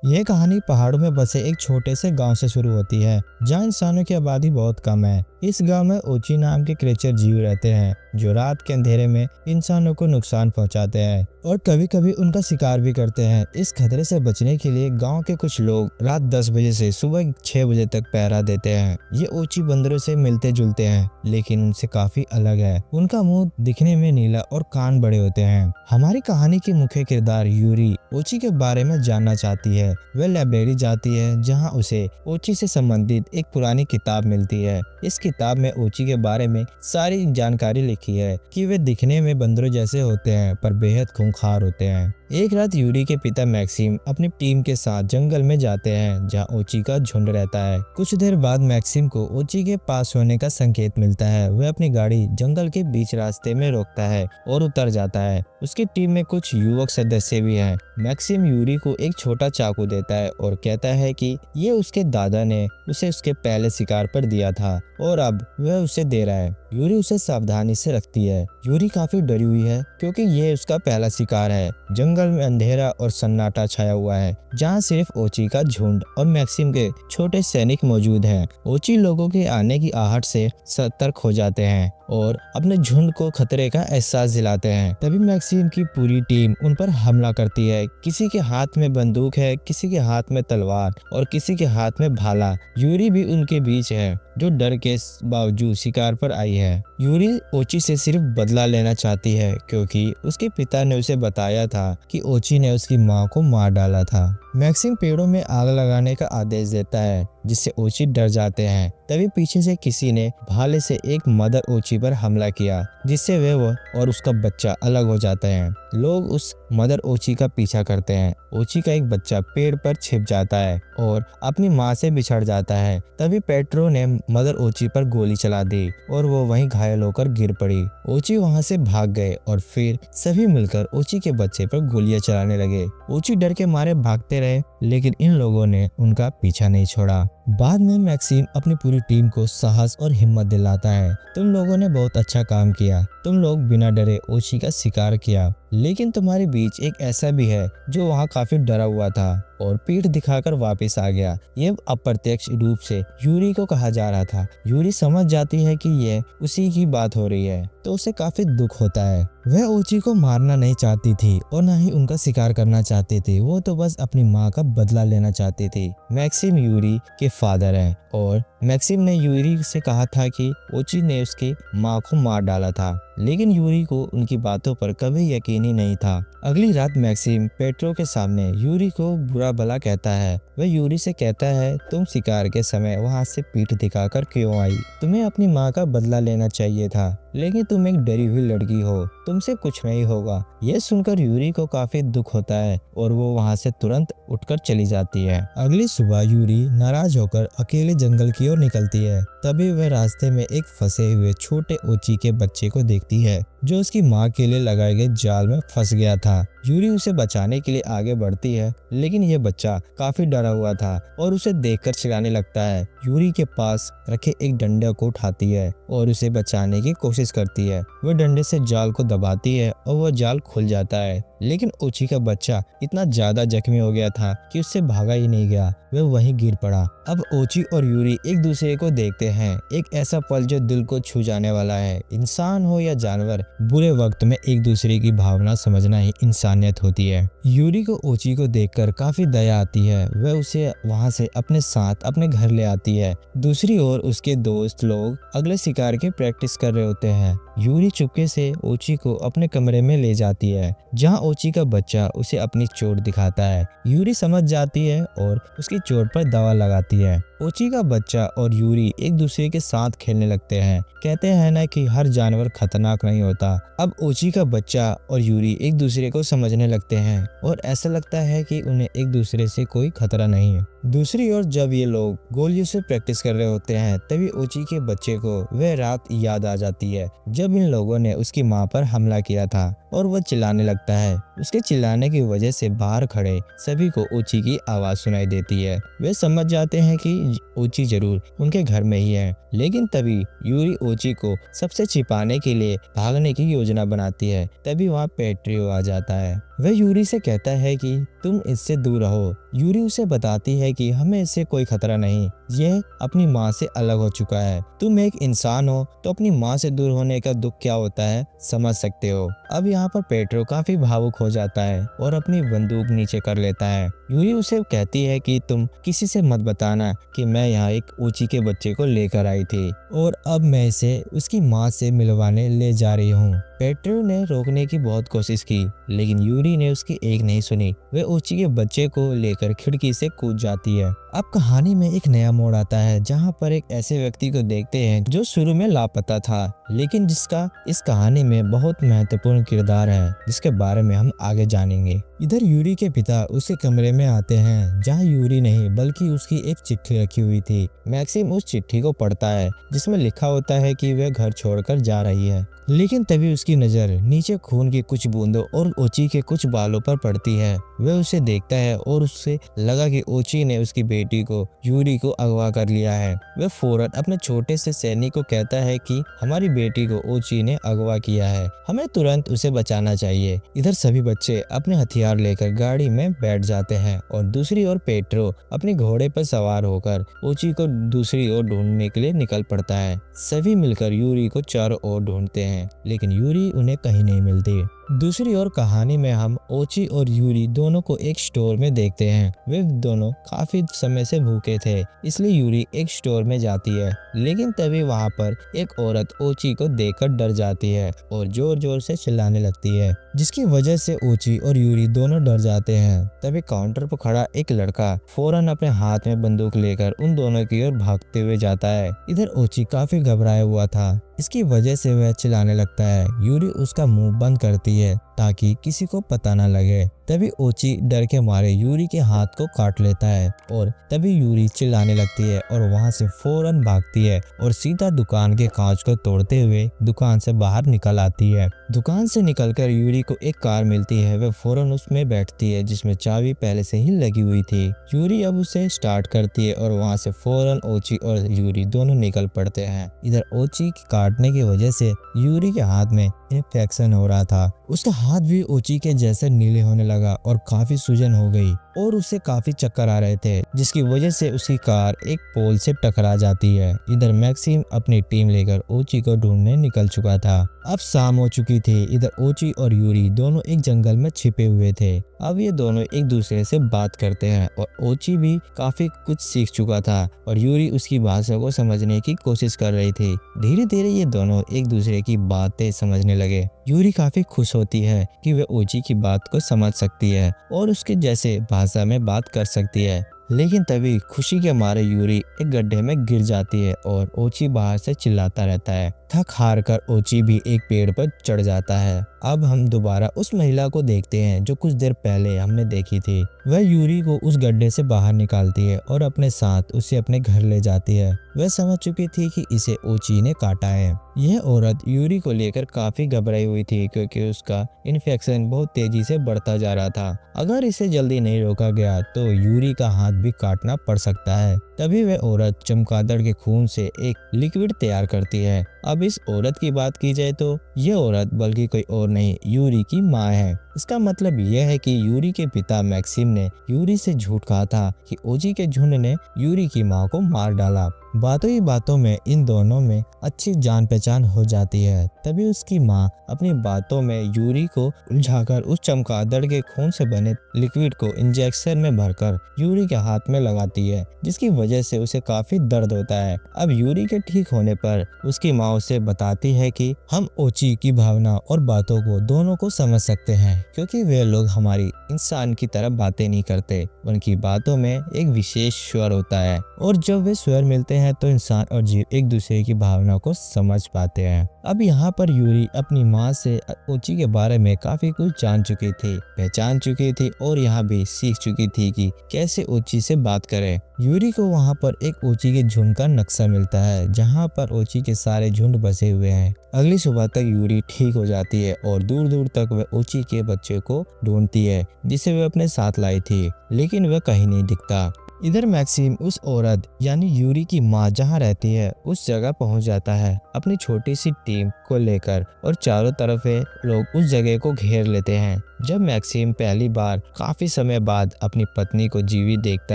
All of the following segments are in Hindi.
यह कहानी पहाड़ों में बसे एक छोटे से गांव से शुरू होती है जहां इंसानों की आबादी बहुत कम है। इस गांव में ओची नाम के क्रिएचर जीव रहते हैं जो रात के अंधेरे में इंसानों को नुकसान पहुंचाते हैं और कभी कभी उनका शिकार भी करते हैं। इस खतरे से बचने के लिए गांव के कुछ लोग रात 10 बजे से सुबह 6 बजे तक पहरा देते हैं। ये ओची बंदरों से मिलते जुलते हैं लेकिन उनसे काफी अलग है। उनका मुंह दिखने में नीला और कान बड़े होते हैं। हमारी कहानी की मुख्य किरदार यूरी ओची के बारे में जानना चाहती है। वह लाइब्रेरी जाती है जहां उसे ओची से संबंधित एक पुरानी किताब मिलती है। इस किताब में ओची के बारे में सारी जानकारी लिखी है कि वे दिखने में बंदरों जैसे होते हैं पर बेहद खूंखार होते हैं। एक रात यूरी के पिता मैक्सिम अपनी टीम के साथ जंगल में जाते हैं जहां ओची का झुंड रहता है। कुछ देर बाद मैक्सिम को ओची के पास होने का संकेत मिलता है। वह अपनी गाड़ी जंगल के बीच रास्ते में रोकता है और उतर जाता है। उसकी टीम में कुछ युवक सदस्य भी हैं। मैक्सिम यूरी को एक छोटा चाकू देता है और कहता है कि ये उसके दादा ने उसे उसके पहले शिकार पर दिया था और अब वह उसे दे रहा है। यूरी उसे सावधानी से रखती है। यूरी काफी डरी हुई है क्योंकि ये उसका पहला शिकार है। जंगल में अंधेरा और सन्नाटा छाया हुआ है जहाँ सिर्फ ओची का झुंड और मैक्सिम के छोटे सैनिक मौजूद हैं। ओची लोगों के आने की आहट से सतर्क हो जाते हैं और अपने झुंड को खतरे का एहसास दिलाते हैं। तभी मैक्सिम की पूरी टीम उन पर हमला करती है। किसी के हाथ में बंदूक है, किसी के हाथ में तलवार और किसी के हाथ में भाला। यूरी भी उनके बीच है जो डर के बावजूद शिकार पर आई है। यूरी ओची से सिर्फ बदला लेना चाहती है क्योंकि उसके पिता ने उसे बताया था कि ओची ने उसकी मां को मार डाला था। मैक्सिम पेड़ों में आग लगाने का आदेश देता है जिससे ओची डर जाते हैं। तभी पीछे से किसी ने भाले से एक मदर ओची पर हमला किया जिससे वो और उसका बच्चा अलग हो जाते हैं। लोग उस मदर ओची का पीछा करते हैं। ओची का एक बच्चा पेड़ पर छिप जाता है और अपनी मां से बिछड़ जाता है। तभी पेट्रो ने मदर ओची पर गोली चला दी और वो वहीं घायल होकर गिर पड़ी। ओची वहां से भाग गए और फिर सभी मिलकर ओची के बच्चे पर गोलियां चलाने लगे। ओची डर के मारे भागते रहे लेकिन इन लोगों ने उनका पीछा नहीं छोड़ा। बाद में मैक्सिम अपनी पूरी टीम को साहस और हिम्मत दिलाता है। तुम लोगों ने बहुत अच्छा काम किया। तुम लोग बिना डरे ओची का शिकार किया, लेकिन तुम्हारे बीच एक ऐसा भी है जो वहाँ काफी डरा हुआ था और पीठ दिखाकर वापस आ गया। ये अप्रत्यक्ष रूप से यूरी को कहा जा रहा था। यूरी समझ जाती है कि ये उसी की बात हो रही है तो उसे काफी दुख होता है। वह ओची को मारना नहीं चाहती थी और न ही उनका शिकार करना चाहती थी। वो तो बस अपनी माँ का बदला लेना चाहती थी। मैक्सिम यूरी के फादर हैं और मैक्सिम ने यूरी से कहा था कि ओची ने उसकी माँ को मार डाला था, लेकिन यूरी को उनकी बातों पर कभी यकीन ही नहीं था। अगली रात मैक्सिम पेट्रो के सामने यूरी को बुरा भला कहता है। वह यूरी से कहता है, तुम शिकार के समय वहां से पीठ दिखाकर क्यों आई? तुम्हें अपनी माँ का बदला लेना चाहिए था, लेकिन तुम एक डरी हुई लड़की हो, तुमसे कुछ नहीं होगा। यह सुनकर यूरी को काफी दुख होता है और वो वहां से तुरंत उठकर चली जाती है। अगली सुबह यूरी नाराज होकर अकेले जंगल की ओर निकलती है। तभी वह रास्ते में एक फंसे हुए छोटे ओची के बच्चे को देखती है जो उसकी माँ के लिए लगाए गए जाल में फंस गया था। यूरी उसे बचाने के लिए आगे बढ़ती है लेकिन यह बच्चा काफी डरा हुआ था और उसे देखकर चिल्लाने लगता है। यूरी के पास रखे एक डंडे को उठाती है और उसे बचाने की कोशिश करती है। वह डंडे से जाल को दबाती है और वह जाल खुल जाता है, लेकिन ओची का बच्चा इतना ज्यादा जख्मी हो गया था कि उससे भागा ही नहीं गया। वह वहीं गिर पड़ा। अब ओची और यूरी एक दूसरे को देखते हैं। एक ऐसा पल जो दिल को छू जाने वाला है। इंसान हो या जानवर, बुरे वक्त में एक दूसरे की भावना समझना ही इंसानियत होती है। यूरी को ओची को देखकर काफी दया आती है। वह उसे वहां से अपने साथ अपने घर ले आती है। दूसरी ओर उसके दोस्त लोग अगले शिकार की प्रैक्टिस कर रहे होते हैं। यूरी चुपके से ओची को अपने कमरे में ले जाती है जहां ओची का बच्चा उसे अपनी चोट दिखाता है। यूरी समझ जाती है और उसकी चोट पर दवा लगाती है। ओची का बच्चा और यूरी एक दूसरे के साथ खेलने लगते हैं। कहते हैं ना कि हर जानवर खतरनाक नहीं होता। अब ओची का बच्चा और यूरी एक दूसरे को समझने लगते हैं और ऐसा लगता है कि उन्हें एक दूसरे से कोई खतरा नहीं है। दूसरी ओर जब ये लोग गोलियों से प्रैक्टिस कर रहे होते हैं तभी ओची के बच्चे को वह रात याद आ जाती है जब इन लोगों ने उसकी मां पर हमला किया था और वह चिल्लाने लगता है। उसके चिल्लाने की वजह से बाहर खड़े सभी को ओची की आवाज सुनाई देती है। वे समझ जाते हैं कि ओची जरूर उनके घर में ही है, लेकिन तभी यूरी ओची को सबसे छिपाने के लिए भागने की योजना बनाती है। तभी वहाँ पेट्रियो आ जाता है वह यूरी से कहता है कि तुम इससे दूर रहो। यूरी उसे बताती है कि हमें इससे कोई खतरा नहीं, यह अपनी माँ से अलग हो चुका है। तुम एक इंसान हो तो अपनी माँ से दूर होने का दुख क्या होता है समझ सकते हो। अब यहाँ पर पेट्रो काफी भावुक हो जाता है और अपनी बंदूक नीचे कर लेता है। यूरी उसे कहती है कि तुम किसी से मत बताना कि मैं यहाँ एक ऊंची के बच्चे को लेकर आई थी और अब मैं इसे उसकी माँ से मिलवाने ले जा रही हूँ। पेट्रो ने रोकने की बहुत कोशिश की, लेकिन यूरी ने उसकी एक नहीं सुनी। वह ऊंची के बच्चे को लेकर खिड़की से कूद जाती है। अब कहानी में एक नया मोड़ आता है, जहाँ पर एक ऐसे व्यक्ति को देखते हैं जो शुरू में लापता था, लेकिन जिसका इस कहानी में बहुत महत्वपूर्ण किरदार है, जिसके बारे में हम आगे जानेंगे। इधर यूरी के पिता उसके कमरे में आते हैं, जहाँ यूरी नहीं बल्कि उसकी एक चिट्ठी रखी हुई थी। मैक्सिम उस चिट्ठी को पढ़ता है, जिसमें लिखा होता है कि वह घर छोड़कर जा रही है। लेकिन तभी उसकी नज़र नीचे खून की कुछ बूंदों और ओची के कुछ बालों पर पड़ती है। वह उसे देखता है और उससे लगा कि ओची ने उसकी बेटी को यूरी को अगवा कर लिया है। वह फौरन अपने छोटे से सैनिक को कहता है कि हमारी बेटी को ओची ने अगवा किया है, हमें तुरंत उसे बचाना चाहिए। इधर सभी बच्चे अपने हथियार लेकर गाड़ी में बैठ जाते हैं और दूसरी ओर पेट्रो अपने घोड़े पर सवार होकर ओची को दूसरी ओर ढूंढने के लिए निकल पड़ता है। सभी मिलकर यूरी को चारों ओर ढूंढते हैं, लेकिन यूरी उन्हें कहीं नहीं मिलती। दूसरी ओर कहानी में हम ओची और यूरी दोनों को एक स्टोर में देखते हैं। वे दोनों काफी समय से भूखे थे, इसलिए यूरी एक स्टोर में जाती है, लेकिन तभी वहां पर एक औरत ओची को देखकर डर जाती है और जोर जोर से चिल्लाने लगती है, जिसकी वजह से ओची और यूरी दोनों डर जाते हैं। तभी काउंटर पर खड़ा एक लड़का फौरन अपने हाथ में बंदूक लेकर उन दोनों की ओर भागते हुए जाता है। इधर ओची काफी घबराया हुआ था, इसकी वजह से वह चिल्लाने लगता है। यूरी उसका मुंह बंद करती है ताकि किसी को पता न लगे। तभी ओची डर के मारे यूरी के हाथ को काट लेता है और तभी यूरी चिल्लाने लगती है और वहां से फौरन भागती है और सीधा दुकान के कांच को तोड़ते हुए दुकान से बाहर निकल आती है। दुकान से निकलकर यूरी को एक कार मिलती है। वह फौरन उसमें बैठती है, जिसमें चाबी पहले से ही लगी हुई थी। यूरी अब उसे स्टार्ट करती है और वहां से फौरन ओची और यूरी दोनों निकल पड़ते हैं। इधर ओची की काटने की वजह से यूरी के हाथ में इन्फेक्शन हो रहा था। उसका हाथ भी ओची के जैसे नीले होने लगा और काफी सूजन हो गई और उसे काफी चक्कर आ रहे थे, जिसकी वजह से उसकी कार एक पोल से टकरा जाती है। इधर मैक्सिम अपनी टीम लेकर ओची को ढूंढने निकल चुका था। अब शाम हो चुकी थी। इधर ओची और यूरी दोनों एक जंगल में छिपे हुए थे। अब ये दोनों एक दूसरे से बात करते हैं और ओची भी काफी कुछ सीख चुका था और यूरी उसकी भाषा को समझने की कोशिश कर रही थी। धीरे धीरे ये दोनों एक दूसरे की बातें समझने लगे। यूरी काफी खुश होती है कि वह ओची की बात को समझ सकती है और उसके जैसे भाषा में बात कर सकती है, लेकिन तभी खुशी के मारे यूरी एक गड्ढे में गिर जाती है और ओची बाहर से चिल्लाता रहता है। थक हार कर ओची भी एक पेड़ पर चढ़ जाता है। अब हम दोबारा उस महिला को देखते हैं जो कुछ देर पहले हमने देखी थी। वह यूरी को उस गड्ढे से बाहर निकालती है और अपने साथ उसे अपने घर ले जाती है। वह समझ चुकी थी कि इसे ओची ने काटा है। यह औरत यूरी को लेकर काफी घबराई हुई थी, क्योंकि उसका इन्फेक्शन बहुत तेजी से बढ़ता जा रहा था। अगर इसे जल्दी नहीं रोका गया तो यूरी का हाथ भी काटना पड़ सकता है। तभी वह औरत चमगादड़ के खून से एक लिक्विड तैयार करती है। अब इस औरत की बात की जाए तो यह औरत बल्कि कोई और नहीं, यूरी की माँ है। इसका मतलब यह है कि यूरी के पिता मैक्सिम ने यूरी से झूठ कहा था कि ओची के झुंड ने यूरी की माँ को मार डाला। बातों ही बातों में इन दोनों में अच्छी जान पहचान हो जाती है। तभी उसकी माँ अपनी बातों में यूरी को उलझाकर उस चमगादड़ के खून से बने लिक्विड को इंजेक्शन में भरकर यूरी के हाथ में लगाती है, जिसकी वजह से उसे काफी दर्द होता है। अब यूरी के ठीक होने पर उसकी माँ उसे बताती है कि हम ओची की भावना और बातों को दोनों को समझ सकते हैं, क्योंकि वे लोग हमारी इंसान की तरह बातें नहीं करते। उनकी बातों में एक विशेष स्वर होता है और जब वे स्वर मिलते हैं तो इंसान और जीव एक दूसरे की भावना को समझ पाते हैं। अब यहाँ पर यूरी अपनी माँ से ओची के बारे में काफी कुछ जान चुकी थी, पहचान चुकी थी और यहाँ भी सीख चुकी थी कि कैसे ओची से बात करें। यूरी को वहाँ पर एक ओची के झुंड का नक्शा मिलता है, जहाँ पर ओची के सारे झुंड बसे हुए हैं। अगली सुबह तक यूरी ठीक हो जाती है और दूर दूर तक वह ओची के बच्चे को ढूंढती है, जिसे वह अपने साथ लाई थी, लेकिन वह कहीं नहीं दिखता। इधर मैक्सिम उस औरत यानी यूरी की माँ जहाँ रहती है उस जगह पहुँच जाता है अपनी छोटी सी टीम को लेकर, और चारों तरफ से लोग उस जगह को घेर लेते हैं। जब मैक्सिम पहली बार काफी समय बाद अपनी पत्नी को जीवित देखता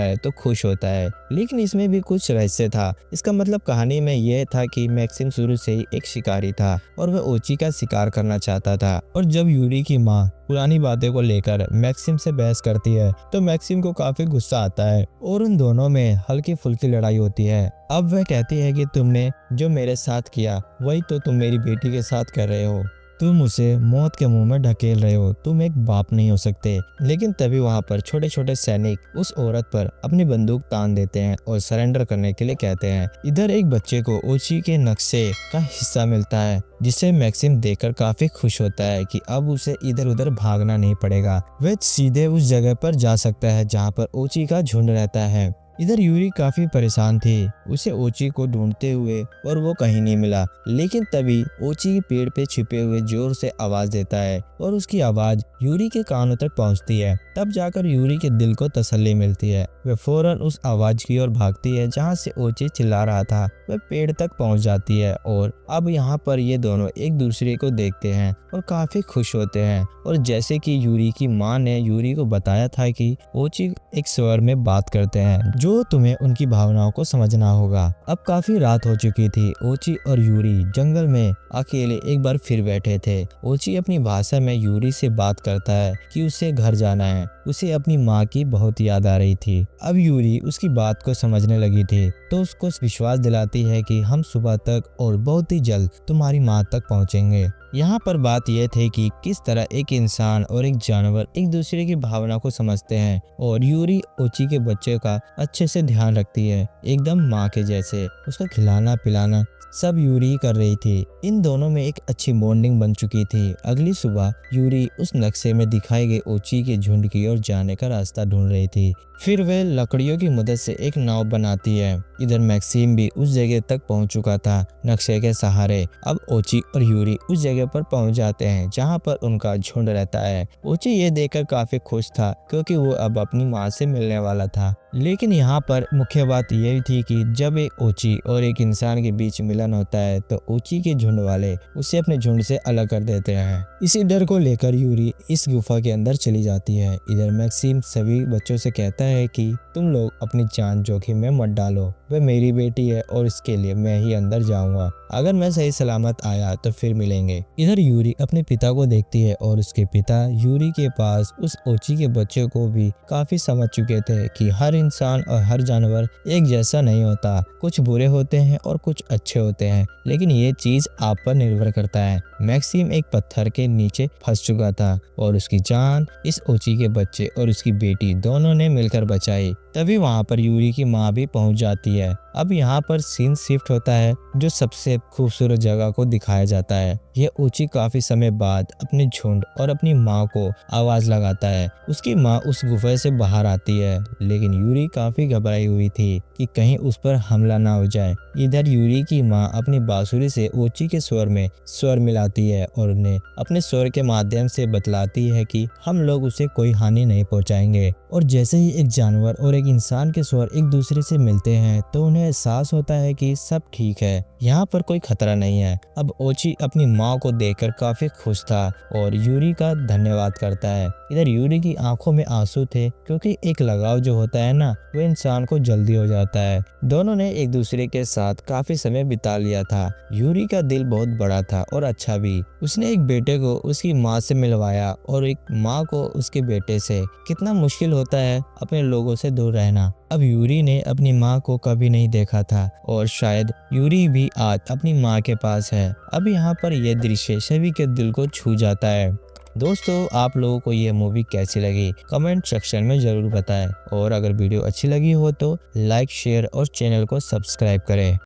है तो खुश होता है, लेकिन इसमें भी कुछ रहस्य था। इसका मतलब कहानी में यह था कि मैक्सिम शुरू से ही एक शिकारी था और वह ओची का शिकार करना चाहता था। और जब यूरी की माँ पुरानी बातें को लेकर मैक्सिम से बहस करती है तो मैक्सिम को काफी गुस्सा आता है और उन दोनों में हल्की फुल्की लड़ाई होती है। अब वह कहती है कि तुमने जो मेरे साथ किया वही तो तुम मेरी बेटी के साथ कर रहे हो, तुम उसे मौत के मुंह में ढकेल रहे हो, तुम एक बाप नहीं हो सकते। लेकिन तभी वहां पर छोटे छोटे सैनिक उस औरत पर अपनी बंदूक तान देते हैं और सरेंडर करने के लिए कहते हैं। इधर एक बच्चे को ओची के नक्शे का हिस्सा मिलता है, जिसे मैक्सिम देखकर काफी खुश होता है कि अब उसे इधर उधर भागना नहीं पड़ेगा। वह सीधे उस जगह पर जा सकता है जहाँ पर ओची का झुंड रहता है। इधर यूरी काफी परेशान थी, उसे ओची को ढूंढते हुए, और वो कहीं नहीं मिला। लेकिन तभी ओची पेड़ पे छिपे हुए जोर से आवाज देता है और उसकी आवाज यूरी के कानों तक पहुंचती है। तब जाकर यूरी के दिल को तसल्ली मिलती है। वह फौरन उस आवाज की ओर भागती है जहां से ओची चिल्ला रहा था। वह पेड़ तक पहुंच जाती है और अब यहाँ पर ये दोनों एक दूसरे को देखते हैं और काफी खुश होते हैं। और जैसे कि यूरी की माँ ने यूरी को बताया था कि ओची एक स्वर में बात करते हैं जो तुम्हें उनकी भावनाओं को समझना होगा। अब काफी रात हो चुकी थी। ओची और यूरी जंगल में अकेले एक बार फिर बैठे थे। ओची अपनी भाषा में यूरी से बात करता है कि उसे घर जाना है, उसे अपनी माँ की बहुत याद आ रही थी। अब यूरी उसकी बात को समझने लगी थी तो उसको विश्वास दिलाती है कि हम सुबह तक और बहुत ही जल्द तुम्हारी माँ तक पहुँचेंगे। यहाँ पर बात यह थी कि किस तरह एक इंसान और एक जानवर एक दूसरे की भावना को समझते हैं, और यूरी ओची के बच्चे का अच्छे से ध्यान रखती है, एकदम माँ के जैसे। उसका खिलाना पिलाना सब यूरी कर रही थी। इन दोनों में एक अच्छी बॉन्डिंग बन चुकी थी। अगली सुबह यूरी उस नक्शे में दिखाए गए ओची के झुंड की ओर जाने का रास्ता ढूंढ रही थी। फिर वह लकड़ियों की मदद से एक नाव बनाती है। इधर मैक्सिम भी उस जगह तक पहुंच चुका था नक्शे के सहारे। अब ओची और यूरी उस जगह पर पहुंच जाते हैं जहां पर उनका झुंड रहता है। ओची ये देखकर काफी खुश था क्योंकि वो अब अपनी माँ से मिलने वाला था। लेकिन यहाँ पर मुख्य बात यह थी कि जब एक ओची और एक इंसान के बीच मिलन होता है तो ओची के झुंड वाले उसे अपने झुंड से अलग कर देते हैं। इसी डर को लेकर यूरी इस गुफा के अंदर चली जाती है। इधर मैक्सिम सभी बच्चों से कहता है कि तुम लोग अपनी जान जोखिम में मत डालो, वह मेरी बेटी है और इसके लिए मैं ही अंदर जाऊंगा। अगर मैं सही सलामत आया तो फिर मिलेंगे। इधर यूरी अपने पिता को देखती है और उसके पिता यूरी के पास उस ओची के बच्चे को भी काफी समझ चुके थे कि हर इंसान और हर जानवर एक जैसा नहीं होता, कुछ बुरे होते हैं और कुछ अच्छे होते हैं, लेकिन ये चीज आप पर निर्भर करता है। मैक्सिम एक पत्थर के नीचे फंस चुका था और उसकी जान इस ओची के बच्चे और उसकी बेटी दोनों ने मिलकर बचाई। तभी वहां पर यूरी की माँ भी पहुंच जाती है। अब यहाँ पर सीन शिफ्ट होता है जो सबसे खूबसूरत जगह को दिखाया जाता है। यह ओची काफी समय बाद अपने झुंड और अपनी माँ को आवाज लगाता है। उसकी माँ उस गुफा से बाहर आती है, लेकिन यूरी काफी घबराई हुई थी कि कहीं उस पर हमला ना हो जाए। इधर यूरी की माँ अपनी बांसुरी से ओची के स्वर में स्वर मिलाती है और उन्हें अपने स्वर के माध्यम से बतलाती है कि हम लोग उसे कोई हानि नहीं पहुंचाएंगे। और जैसे ही एक जानवर और एक इंसान के स्वर एक दूसरे से मिलते हैं तो उन्हें एहसास होता है कि सब ठीक है, यहाँ पर कोई खतरा नहीं है। अब ओची अपनी माँ को देखकर काफी खुश था और यूरी का धन्यवाद करता है। इधर यूरी की आंखों में आंसू थे क्योंकि एक लगाव जो होता है ना, वो इंसान को जल्दी हो जाता है। दोनों ने एक दूसरे के साथ काफी समय बिता लिया था। यूरी का दिल बहुत बड़ा था और अच्छा भी। उसने एक बेटे को उसकी माँ से मिलवाया और एक माँ को उसके बेटे से। कितना मुश्किल होता है अपने लोगों से दूर रहना। अब यूरी ने अपनी माँ को कभी नहीं देखा था और शायद यूरी भी आज अपनी माँ के पास है। अब यहाँ पर यह दृश्य सभी के दिल को छू जाता है। दोस्तों, आप लोगों को ये मूवी कैसी लगी कमेंट सेक्शन में जरूर बताएं, और अगर वीडियो अच्छी लगी हो तो लाइक शेयर और चैनल को सब्सक्राइब करें।